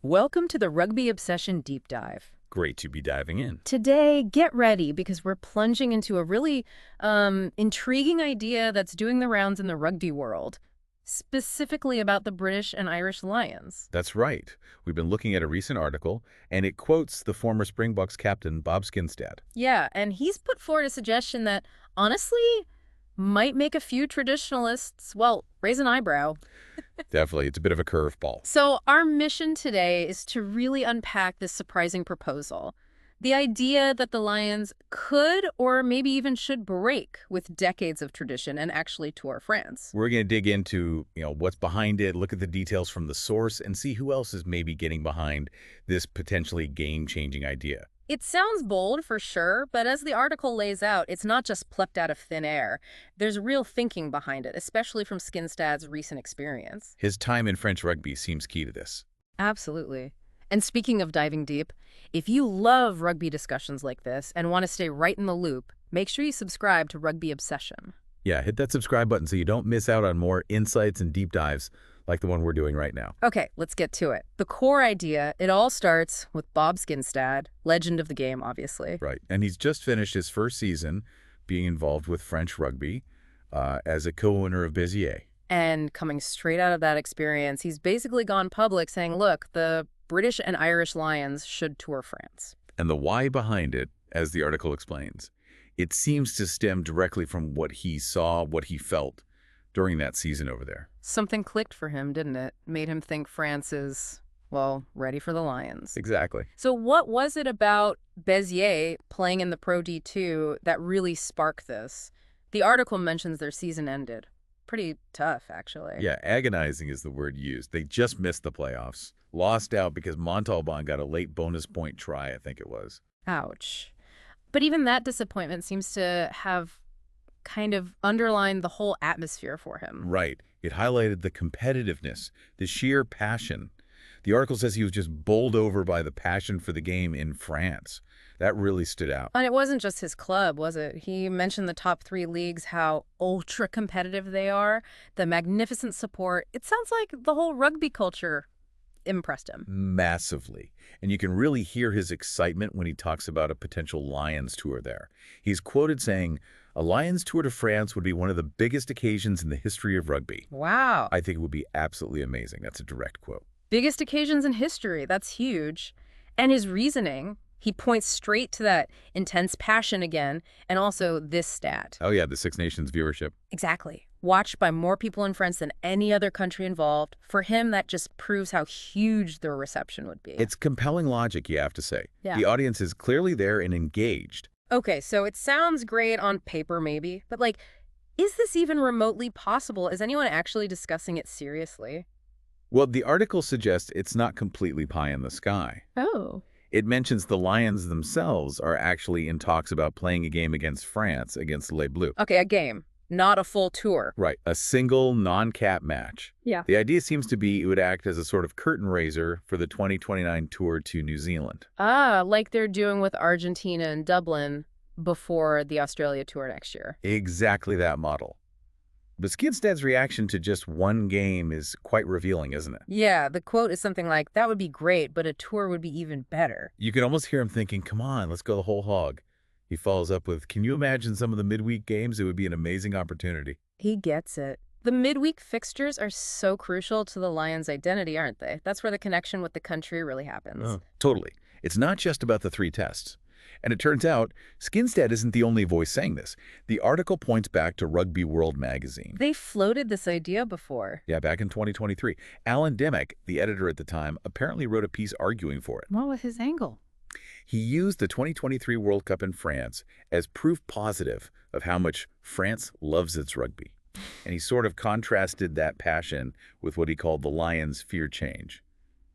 Welcome to the Rugby Obsession Deep Dive. Great to be diving in. Today, get ready because we're plunging into a really intriguing idea that's doing the rounds in the rugby world, specifically about the British and Irish Lions. That's right. We've been looking at a recent article, and it quotes the former Springboks captain Bob Skinstad. Yeah, and he's put forward a suggestion that, honestly, might make a few traditionalists, well, raise an eyebrow. Definitely, it's a bit of a curveball. So our mission today is to really unpack this surprising proposal. The idea that the Lions could or maybe even should break with decades of tradition and actually tour France. We're going to dig into, what's behind it, look at the details from the source, and see who else is maybe getting behind this potentially game-changing idea. It sounds bold for sure, but as the article lays out, it's not just plucked out of thin air. There's real thinking behind it, especially from Skinstad's recent experience. His time in French rugby seems key to this. Absolutely. And speaking of diving deep, if you love rugby discussions like this and want to stay right in the loop, make sure you subscribe to Rugby Obsession. Yeah, hit that subscribe button so you don't miss out on more insights and deep dives like the one we're doing right now. Okay, let's get to it. The core idea, it all starts with Bob Skinstad, legend of the game, obviously. Right, and he's just finished his first season being involved with French rugby as a co-owner of Béziers. And coming straight out of that experience, he's basically gone public saying, look, the British and Irish Lions should tour France. And the why behind it, as the article explains, it seems to stem directly from what he saw, what he felt during that season over there. Something clicked for him, didn't it? Made him think France is, well, ready for the Lions. Exactly. So what was it about Béziers playing in the Pro D2 that really sparked this? The article mentions their season ended. Pretty tough, actually. Yeah, agonizing is the word used. They just missed the playoffs. Lost out because Montalban got a late bonus point try, I think it was. Ouch. But even that disappointment seems to have kind of underlined the whole atmosphere for him. Right. It highlighted the competitiveness, the sheer passion. The article says he was just bowled over by the passion for the game in France. That really stood out. And it wasn't just his club, was it? He mentioned the top 3 leagues, how ultra-competitive they are, the magnificent support. It sounds like the whole rugby culture impressed him. Massively. And you can really hear his excitement when he talks about a potential Lions tour there. He's quoted saying, "A Lions tour to France would be one of the biggest occasions in the history of rugby." Wow. I think it would be absolutely amazing. That's a direct quote. Biggest occasions in history. That's huge. And his reasoning, he points straight to that intense passion again, and also this stat. Oh yeah, the Six Nations viewership. Exactly. Watched by more people in France than any other country involved. For him, that just proves how huge the reception would be. It's compelling logic, you have to say. Yeah. The audience is clearly there and engaged. Okay, so it sounds great on paper maybe, but is this even remotely possible? Is anyone actually discussing it seriously? Well, the article suggests it's not completely pie in the sky. Oh. It mentions the Lions themselves are actually in talks about playing a game against France, against Les Bleus. Okay, a game, not a full tour. Right, a single non-cap match. Yeah. The idea seems to be it would act as a sort of curtain raiser for the 2029 tour to New Zealand. Ah, like they're doing with Argentina and Dublin before the Australia tour next year. Exactly that model. But Skinstad's reaction to just one game is quite revealing, isn't it? Yeah, the quote is something like, that would be great, but a tour would be even better. You can almost hear him thinking, come on, let's go the whole hog. He follows up with, can you imagine some of the midweek games? It would be an amazing opportunity. He gets it. The midweek fixtures are so crucial to the Lions' identity, aren't they? That's where the connection with the country really happens. Oh, totally. It's not just about the 3 tests. And it turns out, Skinstad isn't the only voice saying this. The article points back to Rugby World magazine. They floated this idea before. Yeah, back in 2023. Alan Dimick, the editor at the time, apparently wrote a piece arguing for it. What was his angle? He used the 2023 World Cup in France as proof positive of how much France loves its rugby. And he sort of contrasted that passion with what he called the Lions' fear change.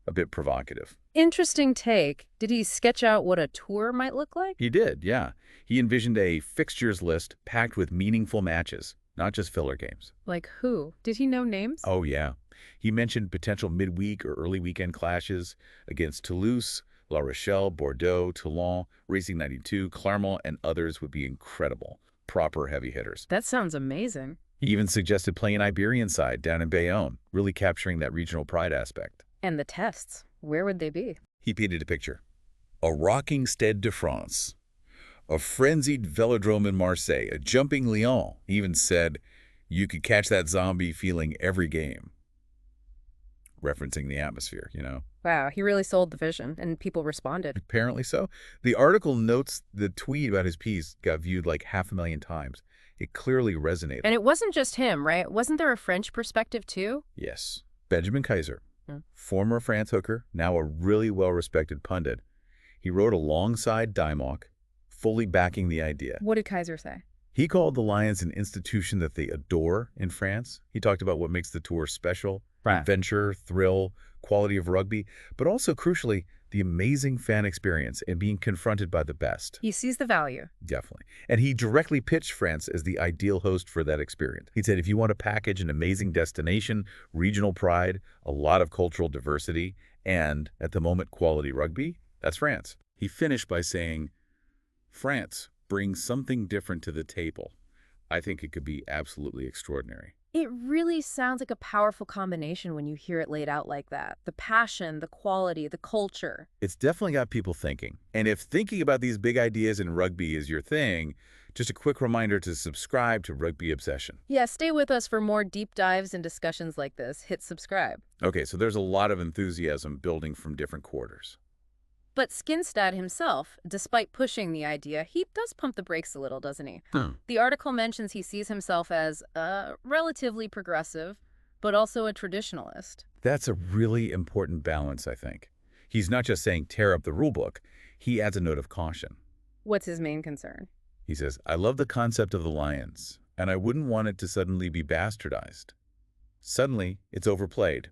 A bit provocative. Interesting take. Did he sketch out what a tour might look like? He did, yeah. He envisioned a fixtures list packed with meaningful matches, not just filler games. Like who? Did he know names? Oh, yeah. He mentioned potential midweek or early weekend clashes against Toulouse, La Rochelle, Bordeaux, Toulon, Racing 92, Clermont, and others would be incredible. Proper heavy hitters. That sounds amazing. He even suggested playing an Iberian side down in Bayonne, really capturing that regional pride aspect. And the tests. Where would they be? He painted a picture. A rocking Stade de France, a frenzied velodrome in Marseille, a jumping Lyon. He even said you could catch that zombie feeling every game, referencing the atmosphere, you know. Wow, he really sold the vision, and people responded. Apparently so. The article notes the tweet about his piece got viewed like 500,000 times. It clearly resonated. And it wasn't just him, right? Wasn't there a French perspective, too? Yes. Benjamin Kaiser, Hmm. former France hooker, now a really well-respected pundit. He wrote alongside Dymock, fully backing the idea. What did Kaiser say? He called the Lions an institution that they adore in France. He talked about what makes the tour special, adventure, thrill, quality of rugby, but also, crucially, the amazing fan experience and being confronted by the best. He sees the value. Definitely. And he directly pitched France as the ideal host for that experience. He said, if you want to package an amazing destination, regional pride, a lot of cultural diversity, and, at the moment, quality rugby, that's France. He finished by saying, France brings something different to the table. I think it could be absolutely extraordinary. It really sounds like a powerful combination when you hear it laid out like that. The passion, the quality, the culture. It's definitely got people thinking. And if thinking about these big ideas in rugby is your thing, just a quick reminder to subscribe to Rugby Obsession. Yeah, stay with us for more deep dives and discussions like this. Hit subscribe. Okay, so there's a lot of enthusiasm building from different quarters. But Skinstad himself, despite pushing the idea, he does pump the brakes a little, doesn't he? The article mentions he sees himself as relatively progressive, but also a traditionalist. That's a really important balance, I think. He's not just saying tear up the rulebook. He adds a note of caution. What's his main concern? He says, I love the concept of the Lions, and I wouldn't want it to suddenly be bastardized. Suddenly, it's overplayed.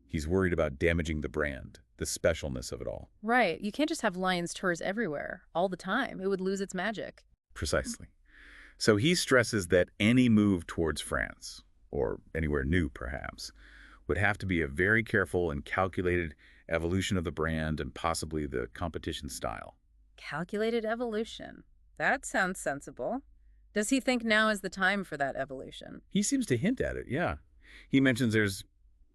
He's worried about damaging the brand, the specialness of it all. Right. You can't just have Lions tours everywhere, all the time. It would lose its magic. Precisely. So he stresses that any move towards France, or anywhere new perhaps, would have to be a very careful and calculated evolution of the brand and possibly the competition style. Calculated evolution. That sounds sensible. Does he think now is the time for that evolution? He seems to hint at it, yeah. He mentions there's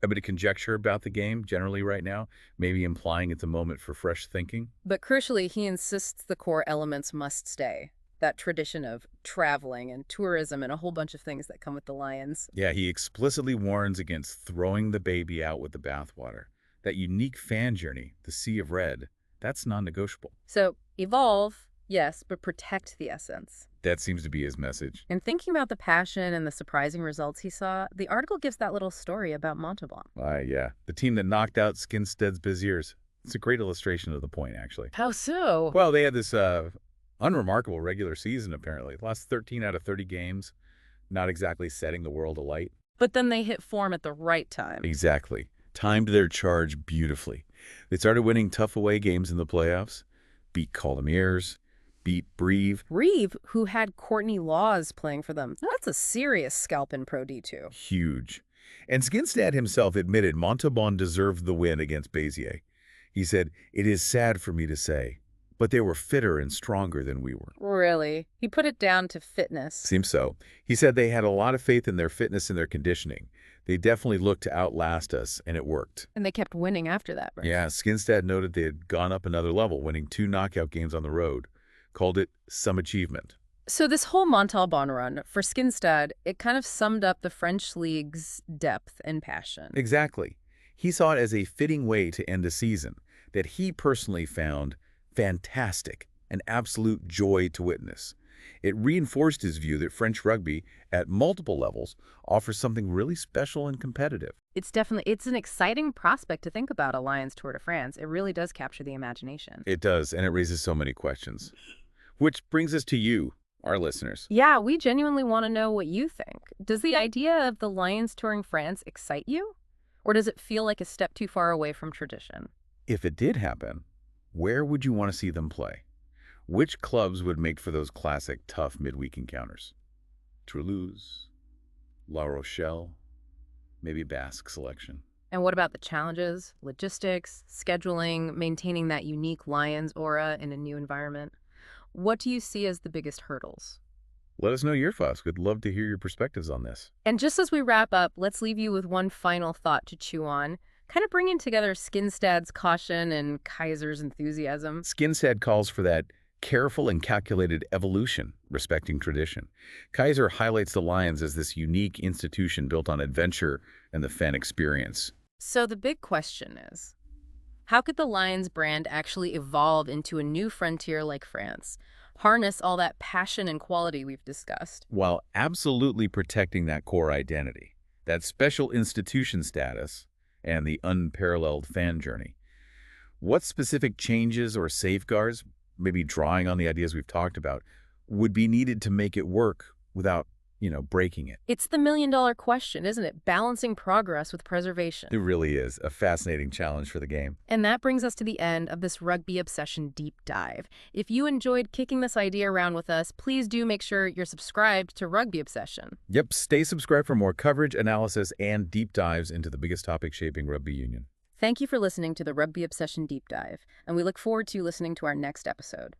a bit of conjecture about the game generally right now, maybe implying it's a moment for fresh thinking. But crucially, he insists the core elements must stay. That tradition of traveling and tourism and a whole bunch of things that come with the Lions. Yeah, he explicitly warns against throwing the baby out with the bathwater. That unique fan journey, the Sea of Red, that's non-negotiable. So, evolve, yes, but protect the essence. That seems to be his message. And thinking about the passion and the surprising results he saw, the article gives that little story about Montauban. Yeah. The team that knocked out Skinstad's Beziers. It's a great illustration of the point, actually. How so? Well, they had this unremarkable regular season, apparently. Lost 13 out of 30 games. Not exactly setting the world alight. But then they hit form at the right time. Exactly. Timed their charge beautifully. They started winning tough away games in the playoffs. Beat Colomiers. Beat Brive. Brive, who had Courtney Laws playing for them. That's a serious scalp in Pro D2. Huge. And Skinstad himself admitted Montauban deserved the win against Béziers. He said, it is sad for me to say, but they were fitter and stronger than we were. Really? He put it down to fitness. Seems so. He said they had a lot of faith in their fitness and their conditioning. They definitely looked to outlast us, and it worked. And they kept winning after that, right? Yeah, Skinstad noted they had gone up another level, winning 2 knockout games on the road. Called it some achievement. So this whole Montauban run, for Skinstad, it kind of summed up the French league's depth and passion. Exactly. He saw it as a fitting way to end a season that he personally found fantastic, an absolute joy to witness. It reinforced his view that French rugby, at multiple levels, offers something really special and competitive. It's an exciting prospect to think about a Lions Tour de France. It really does capture the imagination. It does, and it raises so many questions. Which brings us to you, our listeners. Yeah, we genuinely want to know what you think. Does the idea of the Lions touring France excite you? Or does it feel like a step too far away from tradition? If it did happen, where would you want to see them play? Which clubs would make for those classic tough midweek encounters? Toulouse, La Rochelle, maybe Basque selection. And what about the challenges, logistics, scheduling, maintaining that unique Lions aura in a new environment? What do you see as the biggest hurdles? Let us know your thoughts. We'd love to hear your perspectives on this. And just as we wrap up, let's leave you with one final thought to chew on. kind of bringing together Skinstad's caution and Kaiser's enthusiasm. Skinstad calls for that careful and calculated evolution, respecting tradition. Kaiser highlights the Lions as this unique institution built on adventure and the fan experience. So the big question is, how could the Lions brand actually evolve into a new frontier like France? Harness all that passion and quality we've discussed. While absolutely protecting that core identity, that special institution status, and the unparalleled fan journey. What specific changes or safeguards, maybe drawing on the ideas we've talked about, would be needed to make it work without, breaking it? It's the million-dollar question, isn't it? Balancing progress with preservation. It really is a fascinating challenge for the game. And that brings us to the end of this Rugby Obsession deep dive. If you enjoyed kicking this idea around with us, please do make sure you're subscribed to Rugby Obsession. Yep, stay subscribed for more coverage, analysis, and deep dives into the biggest topics shaping rugby union. Thank you for listening to the Rugby Obsession deep dive, and we look forward to listening to our next episode.